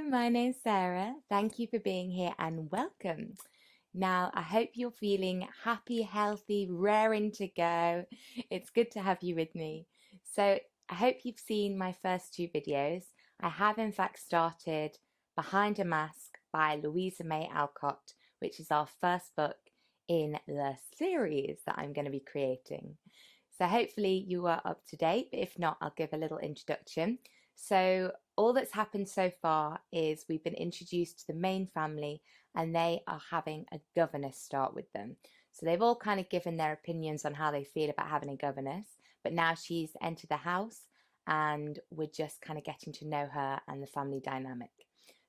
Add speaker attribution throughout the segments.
Speaker 1: my name's Sarah. Thank you for being here and welcome. Now, I hope you're feeling happy, healthy, raring to go. It's good to have you with me. So, I hope you've seen my first two videos. I have, in fact, started Behind a Mask by Louisa May Alcott, which is our first book in the series that I'm going to be creating. So, hopefully, you are up to date, but if not, I'll give a little introduction. So, all that's happened so far is we've been introduced to the main family and they are having a governess start with them. So they've all kind of given their opinions on how they feel about having a governess, but now she's entered the house and we're just kind of getting to know her and the family dynamic.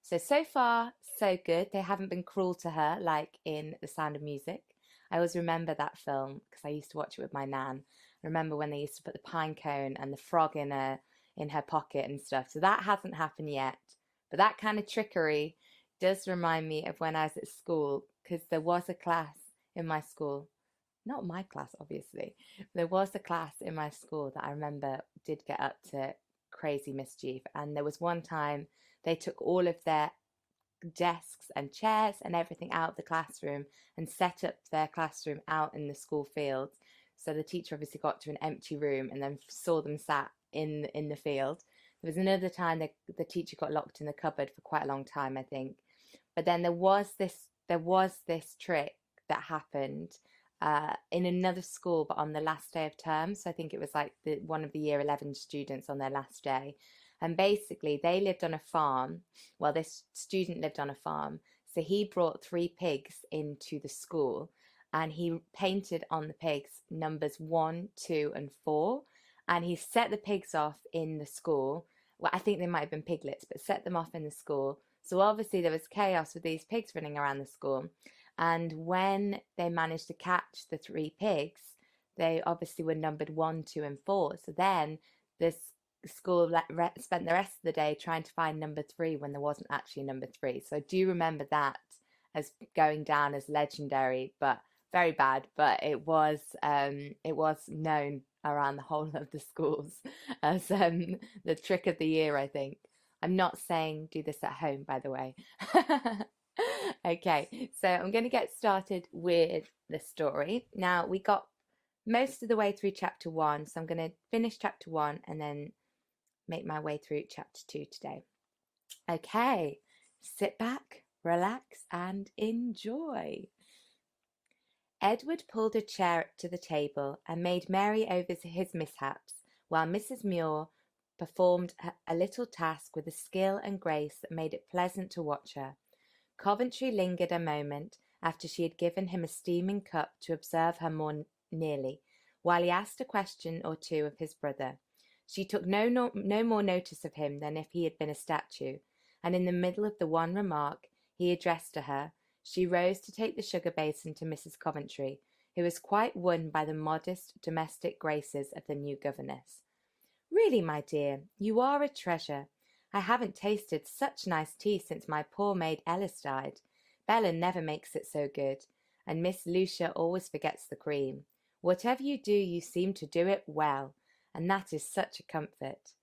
Speaker 1: So far, so good. They haven't been cruel to her like in The Sound of Music. I always remember that film because I used to watch it with my nan. I remember when they used to put the pine cone and the frog in her pocket and stuff. So that hasn't happened yet. But that kind of trickery does remind me of when I was at school, because there was a class in my school, not my class, obviously. There was a class in my school that I remember did get up to crazy mischief. And there was one time they took all of their desks and chairs and everything out of the classroom and set up their classroom out in the school fields. So the teacher obviously got to an empty room and then saw them sat in the field. There was another time that the teacher got locked in the cupboard for quite a long time, I think. But then there was this trick that happened in another school, but on the last day of term. So I think it was like one of the year 11 students on their last day. And basically, they lived on a farm. Well, this student lived on a farm. So he brought three pigs into the school and he painted on the pigs numbers 1, 2, and 4. And he set the pigs off in the school. Well, I think they might have been piglets, but set them off in the school. So obviously there was chaos with these pigs running around the school. And when they managed to catch the three pigs, they obviously were numbered 1, 2, and 4. So then this school spent the rest of the day trying to find number 3 when there wasn't actually number 3. So I do remember that as going down as legendary, but very bad. But it was known around the whole of the schools as the trick of the year, I think. I'm not saying do this at home, by the way. Okay, so I'm going to get started with the story. Now, we got most of the way through chapter 1, so I'm going to finish chapter 1 and then make my way through chapter 2 today. Okay, sit back, relax, and enjoy. Edward pulled a chair up to the table and made merry over his mishaps, while Mrs. Muir performed a little task with a skill and grace that made it pleasant to watch her. Coventry lingered a moment after she had given him a steaming cup to observe her more nearly, while he asked a question or two of his brother. She took no more notice of him than if he had been a statue, and in the middle of the one remark he addressed to her, she rose to take the sugar basin to Mrs. Coventry, who was quite won by the modest domestic graces of the new governess. "Really, my dear, you are a treasure. I haven't tasted such nice tea since my poor maid Ellis died. Bella never makes it so good, and Miss Lucia always forgets the cream. Whatever you do, you seem to do it well, and that is such a comfort."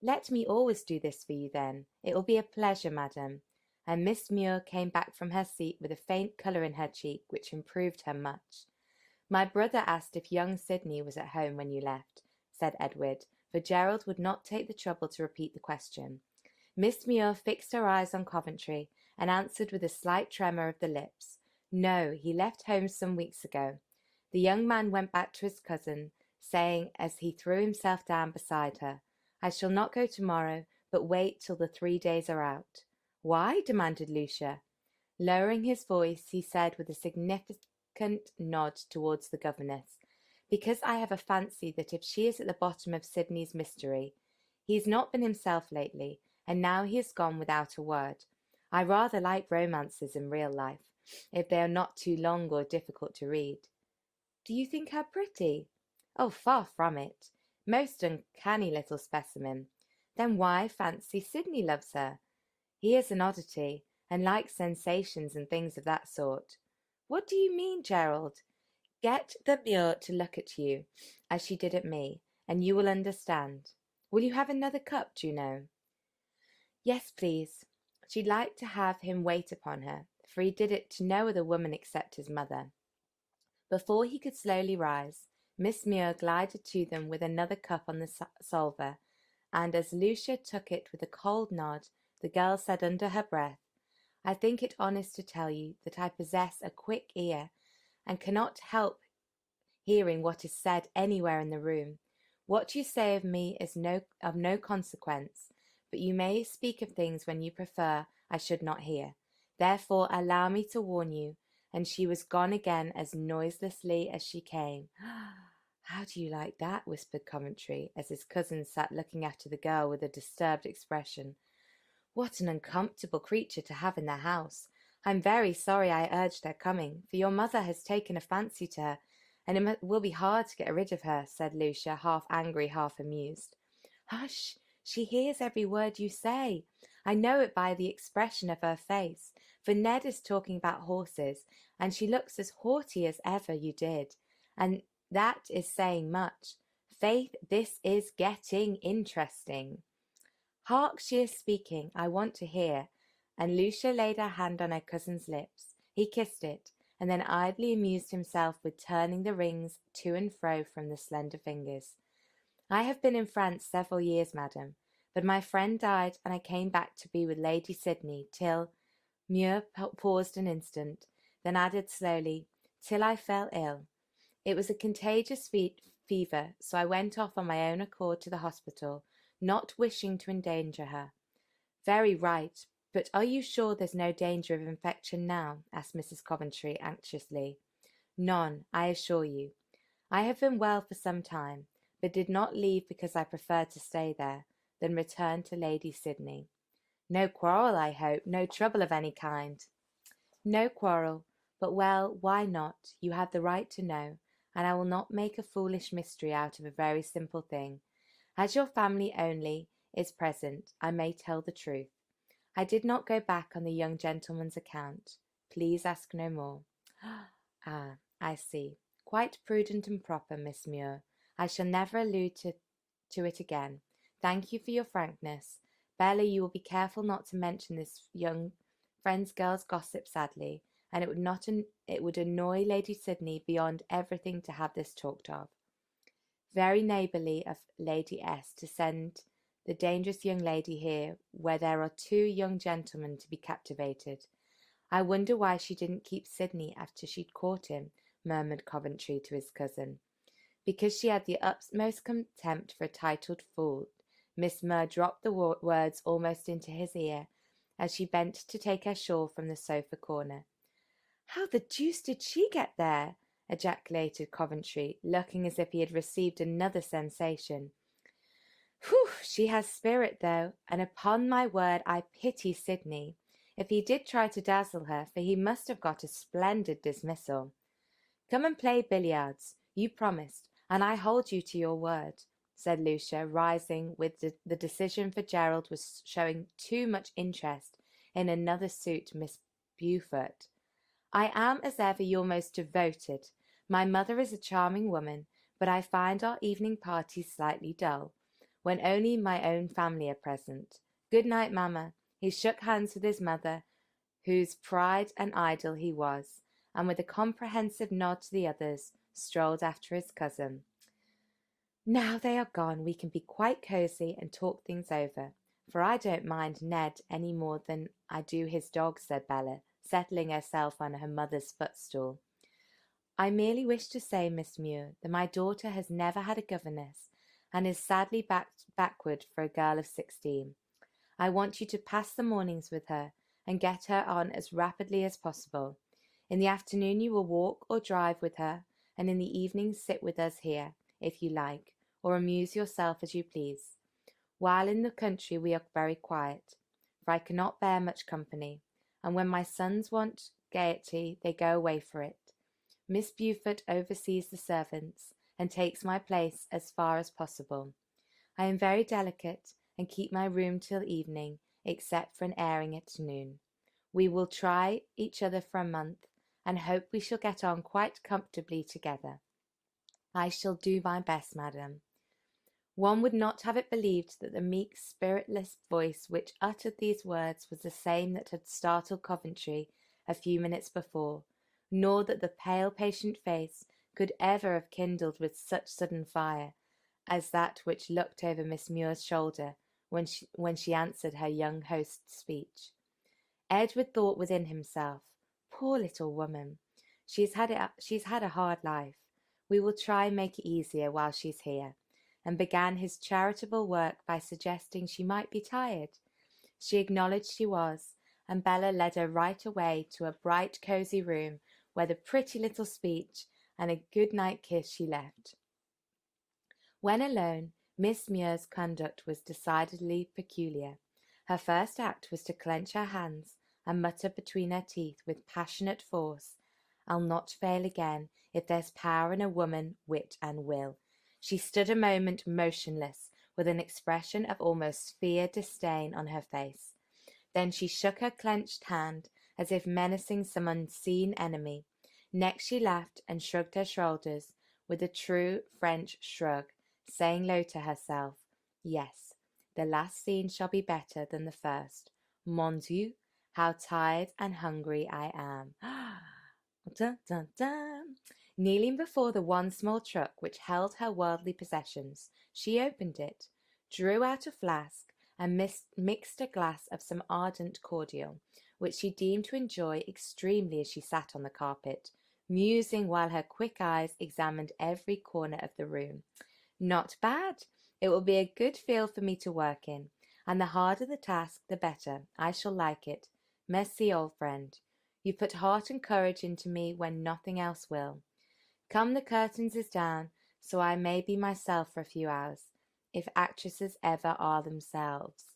Speaker 1: "Let me always do this for you, then. It will be a pleasure, madam." And Miss Muir came back from her seat with a faint colour in her cheek, which improved her much. "My brother asked if young Sidney was at home when you left," said Edward, for Gerald would not take the trouble to repeat the question. Miss Muir fixed her eyes on Coventry and answered with a slight tremor of the lips. "No, he left home some weeks ago." The young man went back to his cousin, saying as he threw himself down beside her, "I shall not go tomorrow, but wait till the 3 days are out." "Why?" demanded Lucia. Lowering his voice, he said with a significant nod towards the governess, "Because I have a fancy that if she is at the bottom of Sidney's mystery. He has not been himself lately, and now he has gone without a word. I rather like romances in real life, if they are not too long or difficult to read." "Do you think her pretty?" "Oh, far from it. Most uncanny little specimen." "Then why fancy Sidney loves her?" "He is an oddity, and likes sensations and things of that sort." "What do you mean, Gerald?" "Get the Muir to look at you, as she did at me, and you will understand. Will you have another cup, Juno?" "Yes, please." She'd like to have him wait upon her, for he did it to no other woman except his mother. Before he could slowly rise, Miss Muir glided to them with another cup on the salver, and as Lucia took it with a cold nod, the girl said under her breath, "I think it honest to tell you that I possess a quick ear, and cannot help hearing what is said anywhere in the room. What you say of me is of no consequence, but you may speak of things when you prefer I should not hear. Therefore allow me to warn you." And she was gone again as noiselessly as she came. "How do you like that?" whispered Coventry, as his cousin sat looking after the girl with a disturbed expression. "What an uncomfortable creature to have in the house. I'm very sorry I urged her coming, for your mother has taken a fancy to her, and it will be hard to get rid of her," said Lucia, half angry, half amused. "Hush! She hears every word you say. I know it by the expression of her face, for Ned is talking about horses, and she looks as haughty as ever you did, and that is saying much. Faith, this is getting interesting. Hark, she is speaking. I want to hear." And Lucia laid her hand on her cousin's lips. He kissed it, and then idly amused himself with turning the rings to and fro from the slender fingers. "I have been in France several years, madam, but my friend died, and I came back to be with Lady Sydney till—" Muir paused an instant, then added slowly, "till I fell ill. It was a contagious fever, so I went off on my own accord to the hospital, not wishing to endanger her." "Very right, but are you sure there's no danger of infection now?" asked Mrs. Coventry anxiously. "None, I assure you. I have been well for some time, but did not leave because I preferred to stay there, then returned to Lady Sydney." "No quarrel, I hope, no trouble of any kind?" "No quarrel, but well, why not? You have the right to know, and I will not make a foolish mystery out of a very simple thing. As your family only is present, I may tell the truth. I did not go back on the young gentleman's account. Please ask no more." "Ah, I see. Quite prudent and proper, Miss Muir. I shall never allude to it again. Thank you for your frankness. Bella, you will be careful not to mention this young friend's girl's gossip sadly, and it would annoy Lady Sydney beyond everything to have this talked of." "Very neighbourly of Lady S. to send the dangerous young lady here, where there are two young gentlemen to be captivated. I wonder why she didn't keep Sydney after she'd caught him," murmured Coventry to his cousin. "Because she had the utmost contempt for a titled fool." Miss Muir dropped the words almost into his ear, as she bent to take her shawl from the sofa corner. "How the deuce did she get there?" ejaculated Coventry, looking as if he had received another sensation. "Whew! She has spirit, though, and upon my word I pity Sydney, if he did try to dazzle her, for he must have got a splendid dismissal. Come and play billiards. You promised, and I hold you to your word," said Lucia, rising with the decision, for Gerald was showing too much interest in another suit, Miss Beaufort. "I am, as ever, your most devoted. My mother is a charming woman, but I find our evening parties slightly dull, when only my own family are present. Good night, mamma." He shook hands with his mother, whose pride and idol he was, and with a comprehensive nod to the others, strolled after his cousin. "Now they are gone, we can be quite cosy and talk things over, for I don't mind Ned any more than I do his dog," said Bella, settling herself on her mother's footstool. "I merely wish to say, Miss Muir, that my daughter has never had a governess, and is sadly backward for a girl of 16. I want you to pass the mornings with her, and get her on as rapidly as possible. In the afternoon you will walk or drive with her, and in the evening sit with us here, if you like, or amuse yourself as you please. While in the country we are very quiet, for I cannot bear much company, and when my sons want gaiety they go away for it. Miss Beaufort oversees the servants, and takes my place as far as possible. I am very delicate, and keep my room till evening, except for an airing at noon. We will try each other for a month, and hope we shall get on quite comfortably together. I shall do my best, madam." One would not have it believed that the meek, spiritless voice which uttered these words was the same that had startled Coventry a few minutes before, nor that the pale, patient face could ever have kindled with such sudden fire as that which looked over Miss Muir's shoulder when she answered her young host's speech. Edward thought within himself, "Poor little woman! She's had a hard life. We will try and make it easier while she's here," and began his charitable work by suggesting she might be tired. She acknowledged she was, and Bella led her right away to a bright, cosy room where the pretty little speech and a good-night kiss she left. When alone, Miss Muir's conduct was decidedly peculiar. Her first act was to clench her hands and mutter between her teeth with passionate force, "I'll not fail again, if there's power in a woman, wit and will." She stood a moment motionless, with an expression of almost feared disdain on her face. Then she shook her clenched hand, as if menacing some unseen enemy. Next she laughed and shrugged her shoulders with a true French shrug, saying low to herself, "Yes, the last scene shall be better than the first. Mon Dieu, how tired and hungry I am." Dun, dun, dun. Kneeling before the one small trunk which held her worldly possessions, she opened it, drew out a flask, and mixed a glass of some ardent cordial, which she deemed to enjoy extremely as she sat on the carpet, musing while her quick eyes examined every corner of the room. "Not bad. It will be a good field for me to work in, and the harder the task, the better. I shall like it. Merci, old friend. You put heart and courage into me when nothing else will. Come, the curtains is down, so I may be myself for a few hours, if actresses ever are themselves."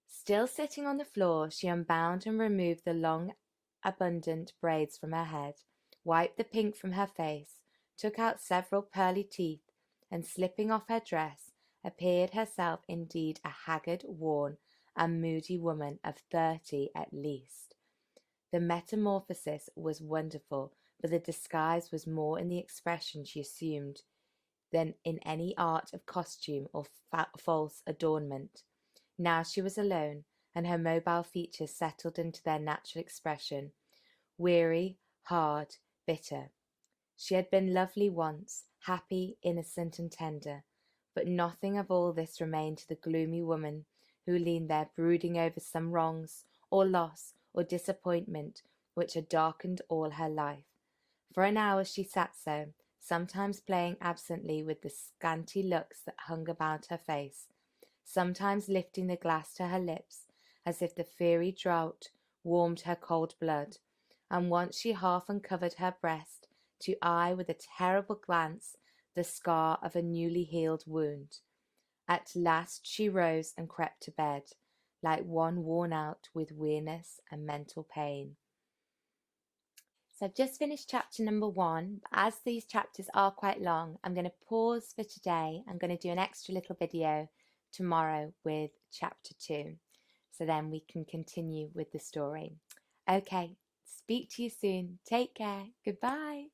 Speaker 1: Still sitting on the floor, she unbound and removed the long, abundant braids from her head, wiped the pink from her face, took out several pearly teeth, and slipping off her dress, appeared herself indeed a haggard, worn, and moody woman of 30 at least. The metamorphosis was wonderful, but the disguise was more in the expression she assumed than in any art of costume or false adornment. Now she was alone, and her mobile features settled into their natural expression, weary, hard, bitter. She had been lovely once, happy, innocent, and tender, but nothing of all this remained to the gloomy woman who leaned there brooding over some wrongs, or loss, or disappointment which had darkened all her life. For an hour she sat so, sometimes playing absently with the scanty looks that hung about her face, sometimes lifting the glass to her lips, as if the fiery draught warmed her cold blood, and once she half uncovered her breast to eye with a terrible glance the scar of a newly healed wound. At last she rose and crept to bed, like one worn out with weariness and mental pain. So I've just finished chapter number 1. As these chapters are quite long, I'm going to pause for today. I'm going to do an extra little video tomorrow with chapter 2. So then we can continue with the story. Okay, speak to you soon. Take care. Goodbye.